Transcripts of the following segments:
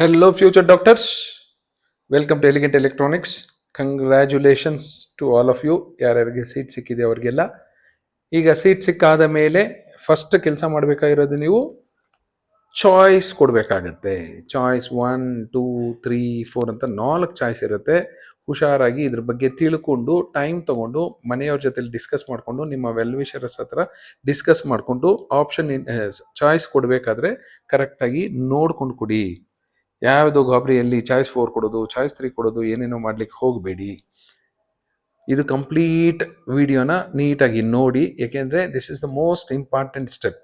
Hello, future doctors. Welcome to Elegant Electronics. Congratulations to all of you. ಯಾರ್ಯಾರಿಗೆ seat ಸಿಕ್ಕಿದೆ ಅವ್ರಿಗೆಲ್ಲ. ಈಗ seat ಸಿಕ್ಕಾದ ಮೇಲೆ ಫಸ್ಟ್ ಕೆಲಸ ಮಾಡಬೇಕಾಗಿರೋದು ನೀವು ಚಾಯ್ಸ್ ಕೊಡಬೇಕಾಗತ್ತೆ. ಚಾಯ್ಸ್ 1, 2, 3, 4 ಅಂತ 4 ಚಾಯ್ಸ್ ಇರುತ್ತೆ. ಹುಷಾರಾಗಿ ಇದ್ರ ಬಗ್ಗೆ ತಿಳ್ಕೊಂಡು ಟೈಮ್ ತಗೊಂಡು ಮನೆಯವ್ರ ಜೊತೆಲಿ ಡಿಸ್ಕಸ್ ಮಾಡಿಕೊಂಡು ನಿಮ್ಮ ವೆಲ್ವಿಷರಸ್ ಹತ್ರ ಡಿಸ್ಕಸ್ ಮಾಡಿಕೊಂಡು ಆಪ್ಷನ್ ಚಾಯ್ಸ್ ಕೊಡಬೇಕಾದ್ರೆ ಕರೆಕ್ಟಾಗಿ ನೋಡ್ಕೊಂಡು ಕೊಡಿ. ಯಾವುದು ಗಾಬರಿಯಲ್ಲಿ ಚಾಯ್ಸ್ 4 ಕೊಡೋದು, ಚಾಯ್ಸ್ 3 ಕೊಡೋದು, ಏನೇನೋ ಮಾಡ್ಲಿಕ್ಕೆ ಹೋಗಬೇಡಿ. ಇದು ಕಂಪ್ಲೀಟ್ ವಿಡಿಯೋನ ನೀಟಾಗಿ ನೋಡಿ, ಏಕೆಂದರೆ this is the most important step.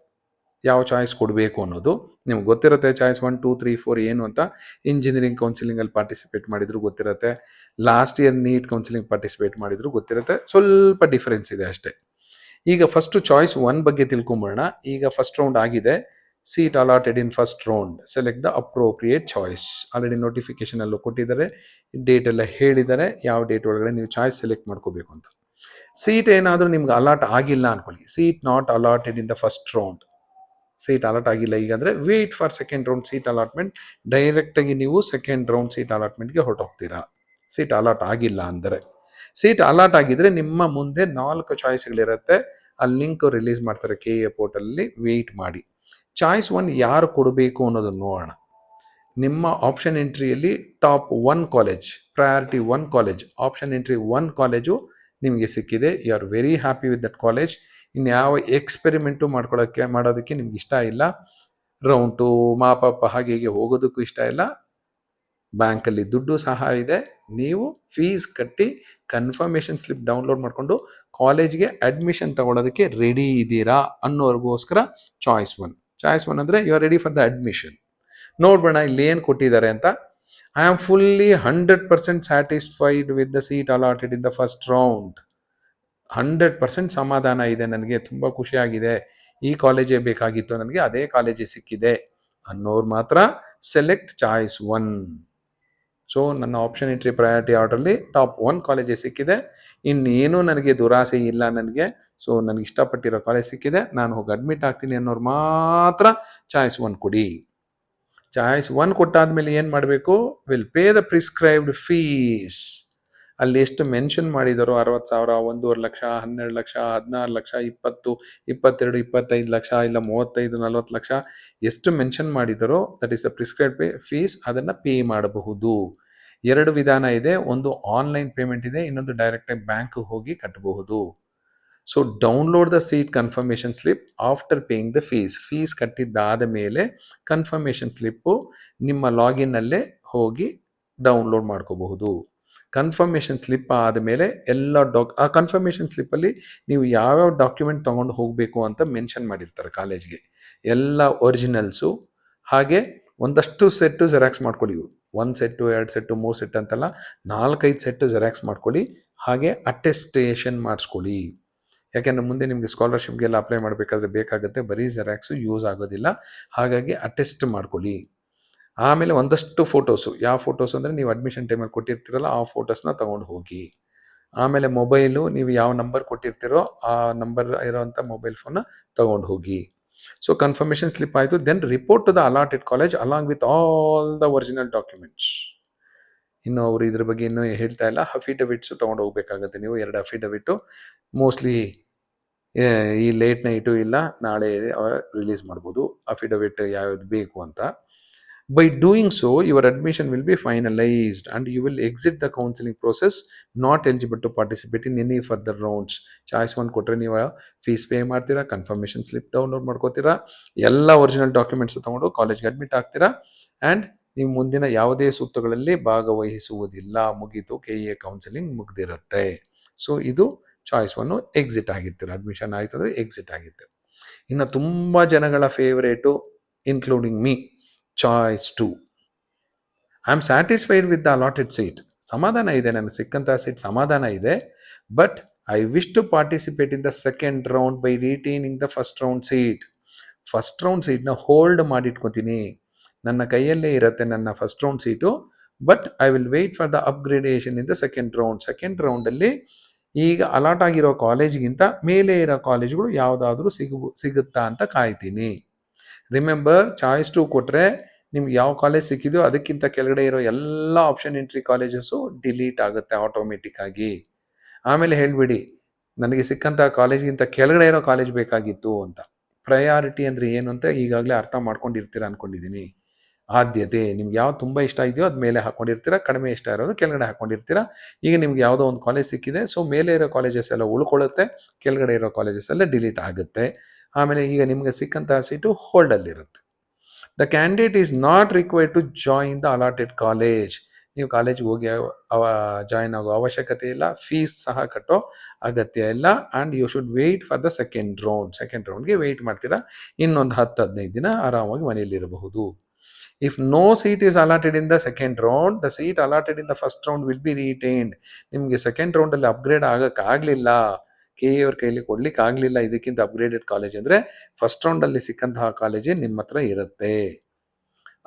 ಯಾವ ಚಾಯ್ಸ್ ಕೊಡಬೇಕು ಅನ್ನೋದು ನಿಮ್ಗೆ ಗೊತ್ತಿರುತ್ತೆ. ಚಾಯ್ಸ್ 1, 2, 3, 4 ಏನು ಅಂತ ಇಂಜಿನಿಯರಿಂಗ್ ಕೌನ್ಸಿಲಿಂಗಲ್ಲಿ ಪಾರ್ಟಿಸಿಪೇಟ್ ಮಾಡಿದ್ರು ಗೊತ್ತಿರುತ್ತೆ. Last year NEET counselling participate ಮಾಡಿದ್ರು ಗೊತ್ತಿರುತ್ತೆ. ಸ್ವಲ್ಪ ಡಿಫರೆನ್ಸ್ ಇದೆ ಅಷ್ಟೇ. ಈಗ ಫಸ್ಟು ಚಾಯ್ಸ್ 1 ಬಗ್ಗೆ ತಿಳ್ಕೊಂಬೋಣ. ಈಗ ಫಸ್ಟ್ ರೌಂಡ್ ಆಗಿದೆ. Seat allotted in first round, select the appropriate choice. Already notification ಅಲ್ಲೂ ಕೊಟ್ಟಿದ್ದಾರೆ, ಡೇಟ್ ಎಲ್ಲ ಹೇಳಿದ್ದಾರೆ, ಯಾವ ಡೇಟ್ ಒಳಗಡೆ ನೀವು ಚಾಯ್ಸ್ ಸೆಲೆಕ್ಟ್ ಮಾಡ್ಕೋಬೇಕು ಅಂತ. ಸೀಟ್ ಏನಾದರೂ ನಿಮ್ಗೆ ಅಲಾಟ್ ಆಗಿಲ್ಲ ಅನ್ಕೊಳ್ಳಿ, seat not allotted in the first round, seat allot ಆಗಿಲ್ಲ ಈಗ ಅಂದರೆ wait for second round seat allotment. ಡೈರೆಕ್ಟಾಗಿ ನೀವು ಸೆಕೆಂಡ್ ರೌಂಡ್ ಸೀಟ್ ಅಲಾಟ್ಮೆಂಟ್ಗೆ ಹೊರಟೋಗ್ತೀರಾ. ಸೀಟ್ ಅಲಾಟ್ ಆಗಿಲ್ಲ ಅಂದರೆ. ಸೀಟ್ ಅಲಾಟ್ ಆಗಿದ್ರೆ ನಿಮ್ಮ ಮುಂದೆ 4 ಚಾಯ್ಸ್ಗಳಿರುತ್ತೆ. ಆ ಲಿಂಕ್ ರಿಲೀಸ್ ಮಾಡ್ತಾರೆ KA ಪೋರ್ಟಲಲ್ಲಿ, ವೆಯ್ಟ್ ಮಾಡಿ. ಚಾಯ್ಸ್ 1 ಯಾರು ಕೊಡಬೇಕು ಅನ್ನೋದನ್ನು ನೋಡೋಣ. ನಿಮ್ಮ ಆಪ್ಷನ್ ಎಂಟ್ರಿಯಲ್ಲಿ top 1 college, priority 1 college, option entry 1 college ನಿಮಗೆ ಸಿಕ್ಕಿದೆ. You are very happy with that college. ಇನ್ಯಾವ ಎಕ್ಸ್ಪೆರಿಮೆಂಟು ಮಾಡೋದಕ್ಕೆ ನಿಮ್ಗೆ ಇಷ್ಟ ಇಲ್ಲ. ರೌಂಡ್ 2 ಮಾಪಪ್ಪ ಹಾಗೆ ಹೀಗೆ ಹೋಗೋದಕ್ಕೂ ಇಷ್ಟ ಇಲ್ಲ. ಬ್ಯಾಂಕಲ್ಲಿ ದುಡ್ಡು ಸಹ ಇದೆ. ನೀವು ಫೀಸ್ ಕಟ್ಟಿ ಕನ್ಫರ್ಮೇಷನ್ ಸ್ಲಿಪ್ ಡೌನ್ಲೋಡ್ ಮಾಡಿಕೊಂಡು ಕಾಲೇಜ್ಗೆ ಅಡ್ಮಿಷನ್ ತಗೊಳ್ಳೋದಕ್ಕೆ ರೆಡಿ ಇದ್ದೀರಾ ಅನ್ನೋರ್ಗೋಸ್ಕರ ಚಾಯ್ಸ್ 1. ಚಾಯ್ಸ್ 1 ಅಂದರೆ you are ready for the admission. ನೋಡ್ಬೋಣ ಇಲ್ಲಿ ಏನು ಕೊಟ್ಟಿದ್ದಾರೆ ಅಂತ. I am fully 100% satisfied with the seat allotted in the first round. 100% ಸಮಾಧಾನ ಇದೆ ನನಗೆ, ತುಂಬ ಖುಷಿಯಾಗಿದೆ, ಈ ಕಾಲೇಜೇ ಬೇಕಾಗಿತ್ತು ನನಗೆ, ಅದೇ ಕಾಲೇಜೇ ಸಿಕ್ಕಿದೆ ಅನ್ನೋರು ಮಾತ್ರ ಸೆಲೆಕ್ಟ್ ಚಾಯ್ಸ್ 1. ಸೊ ನನ್ನ option entry priority orderly top 1 ಕಾಲೇಜೇ ಸಿಕ್ಕಿದೆ. ಇನ್ನೇನು ನನಗೆ ದುರಾಸೆ ಇಲ್ಲ ನನಗೆ. ಸೊ ನನಗೆ ಇಷ್ಟಪಟ್ಟಿರೋ ಕಾಲೇಜ್ ಸಿಕ್ಕಿದೆ, ನಾನು ಹೋಗಿ ಅಡ್ಮಿಟ್ ಆಗ್ತೀನಿ ಅನ್ನೋರು ಮಾತ್ರ ಚಾಯ್ಸ್ 1 ಕೊಡಿ. ಚಾಯ್ಸ್ 1 ಕೊಟ್ಟಾದ್ಮೇಲೆ ಏನು ಮಾಡಬೇಕು? Will pay the prescribed fees. ಅಲ್ಲಿ ಎಷ್ಟು ಮೆನ್ಷನ್ ಮಾಡಿದಾರೋ 60,000, 1.5 ಲಕ್ಷ, 12 ಲಕ್ಷ, 16 ಲಕ್ಷ, 20, 22, 25 ಲಕ್ಷ, ಇಲ್ಲ 35, 40 ಲಕ್ಷ, ಎಷ್ಟು ಮೆನ್ಷನ್ ಮಾಡಿದಾರೋ that is the prescribe fees. ಅದನ್ನು ಪೇ ಮಾಡಬಹುದು. 2 ವಿಧಾನ ಇದೆ. ಒಂದು ಆನ್ಲೈನ್ ಪೇಮೆಂಟ್ ಇದೆ, ಇನ್ನೊಂದು ಡೈರೆಕ್ಟಾಗಿ ಬ್ಯಾಂಕ್ ಹೋಗಿ ಕಟ್ಟಬಹುದು. So download the seat confirmation slip after paying the fees. Fees ಕಟ್ಟಿದ್ದಾದ ಮೇಲೆ ಕನ್ಫರ್ಮೇಷನ್ ಸ್ಲಿಪ್ಪು ನಿಮ್ಮ ಲಾಗಿನ್ನಲ್ಲೇ ಹೋಗಿ ಡೌನ್ಲೋಡ್ ಮಾಡ್ಕೋಬಹುದು. ಕನ್ಫರ್ಮೇಷನ್ ಸ್ಲಿಪ್ ಆದಮೇಲೆ ಎಲ್ಲ ಆ ಕನ್ಫರ್ಮೇಷನ್ ಸ್ಲಿಪ್ಪಲ್ಲಿ ನೀವು ಯಾವ್ಯಾವ ಡಾಕ್ಯುಮೆಂಟ್ ತೊಗೊಂಡು ಹೋಗಬೇಕು ಅಂತ ಮೆನ್ಷನ್ ಮಾಡಿರ್ತಾರೆ ಕಾಲೇಜ್ಗೆ. ಎಲ್ಲ ಒರಿಜಿನಲ್ಸು, ಹಾಗೆ ಒಂದಷ್ಟು ಸೆಟ್ಟು ಜೆರಾಕ್ಸ್ ಮಾಡ್ಕೊಳ್ಳಿ. 1 ಸೆಟ್ಟು, 2 ಸೆಟ್ಟು, 3 ಸೆಟ್ ಅಂತಲ್ಲ, 4-5 ಸೆಟ್ಟು ಜೆರಾಕ್ಸ್ ಮಾಡ್ಕೊಳ್ಳಿ. ಹಾಗೆ ಅಟೆಸ್ಟೇಷನ್ ಮಾಡಿಸ್ಕೊಳ್ಳಿ. ಯಾಕೆಂದರೆ ಮುಂದೆ ನಿಮಗೆ ಸ್ಕಾಲರ್ಶಿಪ್ಗೆಲ್ಲ ಅಪ್ಲೈ ಮಾಡಬೇಕಾದ್ರೆ ಬೇಕಾಗುತ್ತೆ, ಬರೀ ಜೆರಾಕ್ಸು ಯೂಸ್ ಆಗೋದಿಲ್ಲ. ಹಾಗಾಗಿ ಅಟೆಸ್ಟ್ ಮಾಡ್ಕೊಳ್ಳಿ. ಆಮೇಲೆ ಒಂದಷ್ಟು ಫೋಟೋಸು, ಯಾವ ಫೋಟೋಸ್ ಅಂದರೆ ನೀವು ಅಡ್ಮಿಷನ್ ಟೈಮಲ್ಲಿ ಕೊಟ್ಟಿರ್ತೀರಲ್ಲ ಆ ಫೋಟೋಸ್ನ ತೊಗೊಂಡು ಹೋಗಿ. ಆಮೇಲೆ ಮೊಬೈಲು, ನೀವು ಯಾವ ನಂಬರ್ ಕೊಟ್ಟಿರ್ತೀರೋ ಆ ನಂಬರ್ ಇರೋವಂಥ ಮೊಬೈಲ್ ಫೋನ್ನ ತೊಗೊಂಡು ಹೋಗಿ. ಸೊ ಕನ್ಫರ್ಮೇಷನ್ ಸ್ಲಿಪ್ ಆಯಿತು. Then report to the allotted college along with all the original documents. ಇನ್ನು ಅವರು ಇದ್ರ ಬಗ್ಗೆ ಇನ್ನೂ ಹೇಳ್ತಾ ಇಲ್ಲ. ಅಫಿಡವಿಟ್ಸು ತೊಗೊಂಡು ಹೋಗಬೇಕಾಗುತ್ತೆ ನೀವು, 2 ಅಫಿಡವಿಟ್ಟು. ಮೋಸ್ಟ್ಲಿ ಈ ಲೇಟ್ ನೈಟು ಇಲ್ಲ ನಾಳೆ ರಿಲೀಸ್ ಮಾಡ್ಬೋದು ಅಫಿಡವಿಟ್ ಯಾವ್ದು ಬೇಕು ಅಂತ. By doing so, your admission will be finalized and you will exit the counseling process not eligible to participate in any further rounds. Choice 1 ಕೊಟ್ಟರೆ ನೀವು ಫೀಸ್ ಪೇ ಮಾಡ್ತೀರಾ, ಕನ್ಫರ್ಮೇಷನ್ ಸ್ಲಿಪ್ ಡೌನ್ಲೋಡ್ ಮಾಡ್ಕೋತೀರಾ, ಎಲ್ಲ original documents ತೊಗೊಂಡು ಕಾಲೇಜ್ಗೆ admit ಆಗ್ತೀರಾ, and ನೀವು ಮುಂದಿನ ಯಾವುದೇ ಸುತ್ತುಗಳಲ್ಲಿ ಭಾಗವಹಿಸುವುದಿಲ್ಲ. ಮುಗೀತು, KA ಕೌನ್ಸಿಲಿಂಗ್ ಮುಗ್ದಿರುತ್ತೆ. ಸೊ ಇದು ಚಾಯ್ಸ್ 1 ಎಕ್ಸಿಟ್ ಆಗಿರ್ತೀರ. ಅಡ್ಮಿಷನ್ ಆಯಿತು ಅಂದರೆ ಎಕ್ಸಿಟ್ ಆಗಿರ್ತೀರ. ಇನ್ನು ತುಂಬ ಜನಗಳ favourite including me, choice 2. I am satisfied with the allotted seat. ಸಮಾಧಾನ ಇದೆ, ನನಗೆ ಸಿಕ್ಕಂಥ ಸೀಟ್ ಸಮಾಧಾನ ಇದೆ. But I wish to participate in the second round by retaining the first round seat. First round ಸೀಟ್ನ ಹೋಲ್ಡ್ ಮಾಡಿಟ್ಕೊತೀನಿ, ನನ್ನ ಕೈಯಲ್ಲೇ ಇರುತ್ತೆ ನನ್ನ first round seat. But I will weight for the upgradation in the second round. Second ರೌಂಡಲ್ಲಿ ಈಗ allot ಆಗಿರೋ ಕಾಲೇಜ್ಗಿಂತ ಮೇಲೆ ಇರೋ ಕಾಲೇಜ್ಗಳು ಯಾವುದಾದ್ರೂ ಸಿಗುತ್ತಾ ಅಂತ ಕಾಯ್ತೀನಿ. ರಿಮೆಂಬರ್, ಚಾಯ್ಸ್ 2 ಕೊಟ್ಟರೆ ನಿಮ್ಗೆ ಯಾವ ಕಾಲೇಜ್ ಸಿಕ್ಕಿದೆಯೋ ಅದಕ್ಕಿಂತ ಕೆಳಗಡೆ ಇರೋ ಎಲ್ಲ ಆಪ್ಷನ್ ಎಂಟ್ರಿ ಕಾಲೇಜಸ್ಸು ಡಿಲೀಟ್ ಆಗುತ್ತೆ ಆಟೋಮೆಟಿಕ್ ಆಗಿ. ಆಮೇಲೆ ಹೇಳ್ಬಿಡಿ ನನಗೆ ಸಿಕ್ಕಂಥ ಕಾಲೇಜಿಗಿಂತ ಕೆಳಗಡೆ ಇರೋ ಕಾಲೇಜ್ ಬೇಕಾಗಿತ್ತು ಅಂತ. ಪ್ರಯಾರಿಟಿ ಅಂದರೆ ಏನು ಅಂತ ಈಗಾಗಲೇ ಅರ್ಥ ಮಾಡ್ಕೊಂಡಿರ್ತೀರ ಅಂದ್ಕೊಂಡಿದ್ದೀನಿ. ಆದ್ಯತೆ ನಿಮ್ಗೆ ಯಾವ್ದು ತುಂಬ ಇಷ್ಟ ಇದೆಯೋ ಅದು ಮೇಲೆ ಹಾಕ್ಕೊಂಡಿರ್ತೀರ, ಕಡಿಮೆ ಇಷ್ಟ ಇರೋದು ಕೆಳಗಡೆ ಹಾಕ್ಕೊಂಡಿರ್ತೀರ. ಈಗ ನಿಮ್ಗೆ ಯಾವುದೋ ಒಂದು ಕಾಲೇಜ್ ಸಿಕ್ಕಿದೆ, ಸೊ ಮೇಲೆ ಇರೋ ಕಾಲೇಜಸ್ ಎಲ್ಲ ಉಳ್ಕೊಳ್ಳುತ್ತೆ, ಕೆಳಗಡೆ ಇರೋ ಕಾಲೇಜಸ್ ಎಲ್ಲ ಡಿಲೀಟ್ ಆಗುತ್ತೆ. ಆಮೇಲೆ ಈಗ ನಿಮಗೆ ಸಿಕ್ಕಂತಹ ಸೀಟು ಹೋಲ್ಡಲ್ಲಿರುತ್ತೆ. The candidate is not required to join the allotted college. ನೀವು ಕಾಲೇಜ್ಗೆ ಹೋಗಿ ಜಾಯಿನ್ ಆಗೋ ಅವಶ್ಯಕತೆ ಇಲ್ಲ, ಫೀಸ್ ಸಹ ಕಟ್ಟೋ ಅಗತ್ಯ ಇಲ್ಲ. And you should wait for the second ರೌಂಡ್ಗೆ ವೆಯ್ಟ್ ಮಾಡ್ತೀರಾ. ಇನ್ನೊಂದು 10-15 ದಿನ ಆರಾಮಾಗಿ ಮನೆಯಲ್ಲಿರಬಹುದು. If no seat is allotted in the second round, the seat allotted in the first round will be retained. ನಿಮಗೆ ಸೆಕೆಂಡ್ ರೌಂಡಲ್ಲಿ ಅಪ್ಗ್ರೇಡ್ ಆಗೋಕ್ಕಾಗಲಿಲ್ಲ, ಕೆ ಎ ಅವ್ರ ಕೈಲಿ ಕೊಡ್ಲಿಕ್ಕೆ ಆಗಲಿಲ್ಲ ಇದಕ್ಕಿಂತ ಅಪ್ಗ್ರೇಡೆಡ್ ಕಾಲೇಜ್ ಅಂದರೆ ಫಸ್ಟ್ ರೌಂಡಲ್ಲಿ ಸಿಕ್ಕಂತಹ ಕಾಲೇಜೇ ನಿಮ್ಮ ಹತ್ರ ಇರುತ್ತೆ.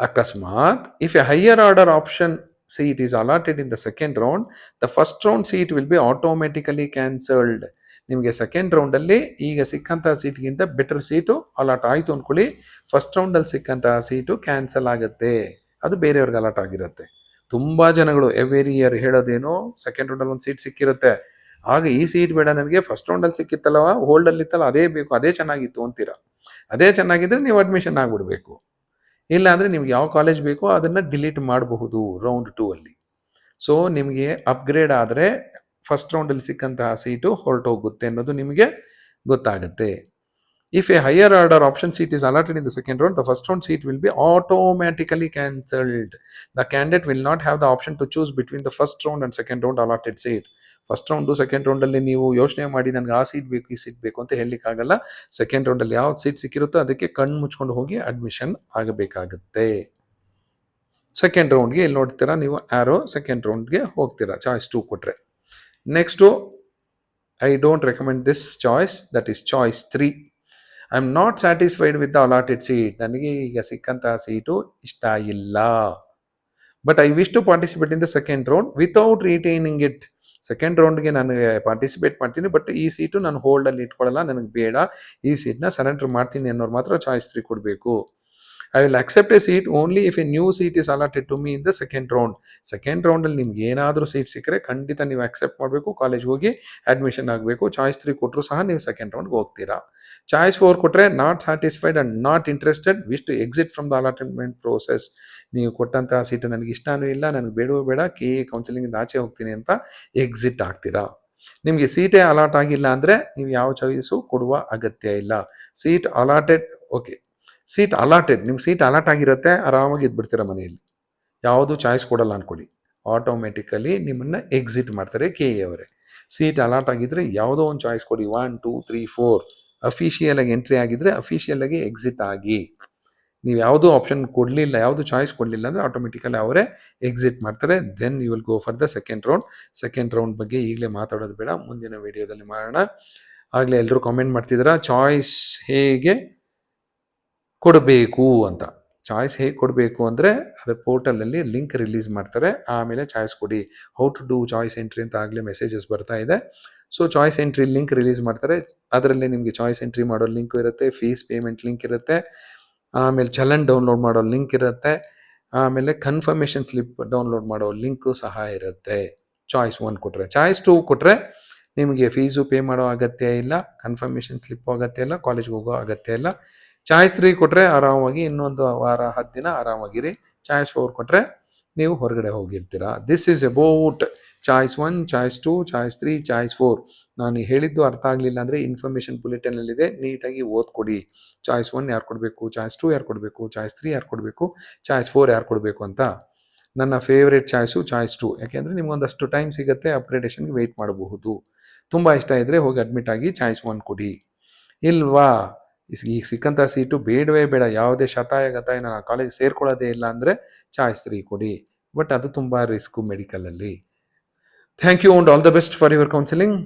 ಅಕಸ್ಮಾತ್ if a higher order option seat is allotted in the second round, the first round seat will be automatically cancelled. ನಿಮಗೆ ಸೆಕೆಂಡ್ ರೌಂಡಲ್ಲಿ ಈಗ ಸಿಕ್ಕಂತಹ ಸೀಟ್ಗಿಂತ ಬೆಟರ್ ಸೀಟು ಅಲಾಟ್ ಆಯಿತು ಅಂದ್ಕೊಳ್ಳಿ, ಫಸ್ಟ್ ರೌಂಡಲ್ಲಿ ಸಿಕ್ಕಂತಹ ಸೀಟು ಕ್ಯಾನ್ಸಲ್ ಆಗುತ್ತೆ, ಅದು ಬೇರೆಯವ್ರಿಗೆ ಅಲಾಟ್ ಆಗಿರುತ್ತೆ. ತುಂಬ ಜನಗಳು ಎವ್ರಿ ಇಯರ್ ಹೇಳೋದೇನು, ಸೆಕೆಂಡ್ ರೌಂಡಲ್ಲಿ ಒಂದು ಸೀಟ್ ಸಿಕ್ಕಿರುತ್ತೆ, ಆಗ ಈ ಸೀಟ್ ಬೇಡ ನನಗೆ, ಫಸ್ಟ್ ರೌಂಡಲ್ಲಿ ಸಿಕ್ಕಿತ್ತಲ್ಲ, ಹೋಲ್ಡಲ್ಲಿ ಇತ್ತಲ್ಲ ಅದೇ ಬೇಕು, ಅದೇ ಚೆನ್ನಾಗಿತ್ತು ಅಂತೀರ. ಅದೇ ಚೆನ್ನಾಗಿದ್ದರೆ ನೀವು ಅಡ್ಮಿಷನ್ ಆಗಿಬಿಡ್ಬೇಕು. ಇಲ್ಲ ಅಂದರೆ ನಿಮ್ಗೆ ಯಾವ ಕಾಲೇಜ್ ಬೇಕೋ ಅದನ್ನು ಡಿಲೀಟ್ ಮಾಡಬಹುದು ರೌಂಡ್ 2 ಅಲ್ಲಿ. ಸೊ ನಿಮಗೆ ಅಪ್ಗ್ರೇಡ್ ಆದರೆ ಫಸ್ಟ್ ರೌಂಡಲ್ಲಿ ಸಿಕ್ಕಂತಹ ಸೀಟು ಹೊರಟೋಗುತ್ತೆ ಅನ್ನೋದು ನಿಮಗೆ ಗೊತ್ತಾಗುತ್ತೆ. If a higher order option seat is allotted in the second round, the first round seat will be automatically cancelled. The candidate will not have the option to choose between the first round and second round allotted seat. First round second ರೌಂಡಲ್ಲಿ ನೀವು ಯೋಚನೆ ಮಾಡಿ ನನಗೆ ಆ seat ಬೇಕು ಈ seat ಬೇಕು ಅಂತ ಹೇಳಲಿಕ್ಕಾಗಲ್ಲ. ಸೆಕೆಂಡ್ ರೌಂಡಲ್ಲಿ ಯಾವ್ದು ಸೀಟ್ ಸಿಕ್ಕಿರುತ್ತೋ ಅದಕ್ಕೆ ಕಣ್ಣು ಮುಚ್ಕೊಂಡು ಹೋಗಿ ಅಡ್ಮಿಷನ್ ಆಗಬೇಕಾಗುತ್ತೆ. ಸೆಕೆಂಡ್ ರೌಂಡ್ಗೆ ಇಲ್ಲಿ ನೋಡ್ತೀರಾ ನೀವು ಆ್ಯರೋ, ಸೆಕೆಂಡ್ ರೌಂಡ್ಗೆ ಹೋಗ್ತೀರಾ ಚಾಯ್ಸ್ 2 ಕೊಟ್ಟರೆ. Next I don't recommend this choice, that is choice 3. I am not satisfied with the allotted seat. ನನಗೆ ಈಗ ಸಿಕ್ಕಂತಹ ಸೀಟು ಇಷ್ಟ ಇಲ್ಲ, but I wish to participate in the second round without retaining it. Second ರೌಂಡ್ಗೆ ನಾನು participate ಮಾಡ್ತೀನಿ, but ಈ seat ನಾನು ಹೋಲ್ಡಲ್ಲಿ ಇಟ್ಕೊಳ್ಳಲ್ಲ, ನನಗೆ ಬೇಡ, ಈ ಸೀಟ್ನ ಸರೆಂಡರ್ ಮಾಡ್ತೀನಿ ಅನ್ನೋರು ಮಾತ್ರ ಚಾಯ್ಸ್ 3 ಕೊಡಬೇಕು. I will accept a seat only if a new seat is allotted to me in the second round. Second ರೌಂಡಲ್ಲಿ ನಿಮ್ಗೆ ಏನಾದರೂ ಸೀಟ್ ಸಿಕ್ಕರೆ ಖಂಡಿತ ನೀವು ಅಕ್ಸೆಪ್ಟ್ ಮಾಡಬೇಕು, ಕಾಲೇಜ್ಗೆ ಹೋಗಿ ಅಡ್ಮಿಷನ್ ಆಗಬೇಕು. ಚಾಯ್ಸ್ 3 ಕೊಟ್ಟರು ಸಹ ನೀವು ಸೆಕೆಂಡ್ ರೌಂಡ್ಗೆ ಹೋಗ್ತೀರಾ. ಚಾಯ್ಸ್ 4 ಕೊಟ್ಟರೆ not satisfied and not interested, wish to exit from the allotment process. ನೀವು ಕೊಟ್ಟಂತಹ ಸೀಟು ನನಗೆ ಇಷ್ಟನೂ ಇಲ್ಲ, ನನಗೆ ಬೇಡವೂ ಬೇಡ, ಕೆ ಎ ಕೌನ್ಸಿಲಿಂಗಿಂದ ಆಚೆ ಹೋಗ್ತೀನಿ ಅಂತ ಎಕ್ಸಿಟ್ ಆಗ್ತೀರಾ. ನಿಮಗೆ ಸೀಟೇ ಅಲಾಟ್ ಆಗಿಲ್ಲ ಅಂದರೆ ನೀವು ಯಾವ ಚಾಯ್ಸು ಕೊಡುವ ಅಗತ್ಯ ಇಲ್ಲ. Seat allotted, okay, seat allotted, ನಿಮ್ಮ ಸೀಟ್ ಅಲಾಟ್ ಆಗಿರುತ್ತೆ, ಆರಾಮಾಗಿ ಇದ್ಬಿಡ್ತೀರ ಮನೆಯಲ್ಲಿ, ಯಾವುದು ಚಾಯ್ಸ್ ಕೊಡಲ್ಲ ಅಂದ್ಕೊಳ್ಳಿ, ಆಟೋಮೆಟಿಕಲಿ ನಿಮ್ಮನ್ನು ಎಕ್ಸಿಟ್ ಮಾಡ್ತಾರೆ ಕೆ ಎ ಅವರೇ. ಸೀಟ್ ಅಲಾಟ್ ಆಗಿದ್ದರೆ ಯಾವುದೋ ಒಂದು ಚಾಯ್ಸ್ ಕೊಡಿ, 1 2 3 4 ಅಫಿಷಿಯಲಾಗಿ ಎಂಟ್ರಿ ಆಗಿದ್ದರೆ ಅಫಿಷಿಯಲಾಗಿ ಎಕ್ಸಿಟ್ ಆಗಿ. ನೀವು ಯಾವುದೂ ಆಪ್ಷನ್ ಕೊಡಲಿಲ್ಲ, ಯಾವುದು ಚಾಯ್ಸ್ ಕೊಡಲಿಲ್ಲ ಅಂದರೆ ಆಟೋಮೆಟಿಕಲಿ ಅವರೇ ಎಕ್ಸಿಟ್ ಮಾಡ್ತಾರೆ. Then you will go for the second round. Second round ಬಗ್ಗೆ ಈಗಲೇ ಮಾತಾಡೋದು ಬೇಡ, ಮುಂದಿನ ವಿಡಿಯೋದಲ್ಲಿ ಮಾಡೋಣ. ಆಗಲೇ ಎಲ್ಲರೂ ಕಾಮೆಂಟ್ ಮಾಡ್ತಿದ್ದೀರಾ ಚಾಯ್ಸ್ ಹೇಗೆ ಕೊಡಬೇಕು ಅಂತ. ಚಾಯ್ಸ್ ಹೇಗೆ ಕೊಡಬೇಕು ಅಂದರೆ ಅದು ಪೋರ್ಟಲಲ್ಲಿ ಲಿಂಕ್ ರಿಲೀಸ್ ಮಾಡ್ತಾರೆ, ಆಮೇಲೆ ಚಾಯ್ಸ್ ಕೊಡಿ. How to do choice entry ಅಂತ ಆಗಲೇ ಮೆಸೇಜಸ್ ಬರ್ತಾ ಇದೆ. So choice entry link release ಮಾಡ್ತಾರೆ, ಅದರಲ್ಲಿ ನಿಮಗೆ ಚಾಯ್ಸ್ ಎಂಟ್ರಿ ಮಾಡೋ ಲಿಂಕು ಇರುತ್ತೆ, ಫೀಸ್ ಪೇಮೆಂಟ್ ಲಿಂಕ್ ಇರುತ್ತೆ, ಆಮೇಲೆ ಚಲನ್ ಡೌನ್ಲೋಡ್ ಮಾಡೋ ಲಿಂಕ್ ಇರುತ್ತೆ, ಆಮೇಲೆ ಕನ್ಫರ್ಮೇಷನ್ ಸ್ಲಿಪ್ ಡೌನ್ಲೋಡ್ ಮಾಡೋ ಲಿಂಕು ಸಹ ಇರುತ್ತೆ. ಚಾಯ್ಸ್ 1 ಕೊಟ್ಟರೆ. ಚಾಯ್ಸ್ 2 ಕೊಟ್ಟರೆ ನಿಮಗೆ ಫೀಸು ಪೇ ಮಾಡೋ ಅಗತ್ಯ ಇಲ್ಲ, ಕನ್ಫರ್ಮೇಷನ್ ಸ್ಲಿಪ್ ಅಗತ್ಯ ಇಲ್ಲ, ಕಾಲೇಜ್ಗೆ ಹೋಗೋ ಅಗತ್ಯ ಇಲ್ಲ. ಚಾಯ್ಸ್ 3 ಕೊಟ್ಟರೆ ಆರಾಮಾಗಿ ಇನ್ನೊಂದು ವಾರ 10 ದಿನ ಆರಾಮಾಗಿರಿ. ಚಾಯ್ಸ್ 4 ಕೊಟ್ಟರೆ ನೀವು ಹೊರಗಡೆ ಹೋಗಿರ್ತೀರಾ. This is about choice 1, choice 2, choice 3, choice 4. ನಾನು ಹೇಳಿದ್ದು ಅರ್ಥ ಆಗಲಿಲ್ಲ ಅಂದರೆ ಇನ್ಫಾರ್ಮೇಷನ್ ಬುಲೆಟಿನಲ್ಲಿದೆ, ನೀಟಾಗಿ ಓದ್ಕೊಡಿ. ಚಾಯ್ಸ್ 1 ಯಾರು ಕೊಡಬೇಕು, ಚಾಯ್ಸ್ 2 ಯಾರು ಕೊಡಬೇಕು, ಚಾಯ್ಸ್ 3 ಯಾರು ಕೊಡಬೇಕು, ಚಾಯ್ಸ್ 4 ಯಾರು ಕೊಡಬೇಕು ಅಂತ. ನನ್ನ ಫೇವ್ರೇಟ್ ಚಾಯ್ಸು ಚಾಯ್ಸ್ 2, ಯಾಕೆಂದರೆ ನಿಮಗೊಂದಷ್ಟು ಟೈಮ್ ಸಿಗುತ್ತೆ, ಅಪ್ಗ್ರೇಡೇಷನ್ಗೆ ವೆಯ್ಟ್ ಮಾಡಬಹುದು. ತುಂಬ ಇಷ್ಟ ಇದ್ದರೆ ಹೋಗಿ ಅಡ್ಮಿಟ್ ಆಗಿ ಚಾಯ್ಸ್ 1 ಕೊಡಿ. ಇಲ್ವಾ ಈಗ ಸಿಕ್ಕಂಥ ಸೀಟು ಬೇಡವೇ ಬೇಡ, ಯಾವುದೇ ಶತಾಯ ನಾನು ಆ ಕಾಲೇಜ್ ಸೇರ್ಕೊಳ್ಳೋದೇ ಇಲ್ಲ ಅಂದರೆ ಚಾಯ್ಸ್ 3 ಕೊಡಿ. ಬಟ್ ಅದು ತುಂಬ ರಿಸ್ಕು ಮೆಡಿಕಲಲ್ಲಿ. Thank you and all the best for your counselling.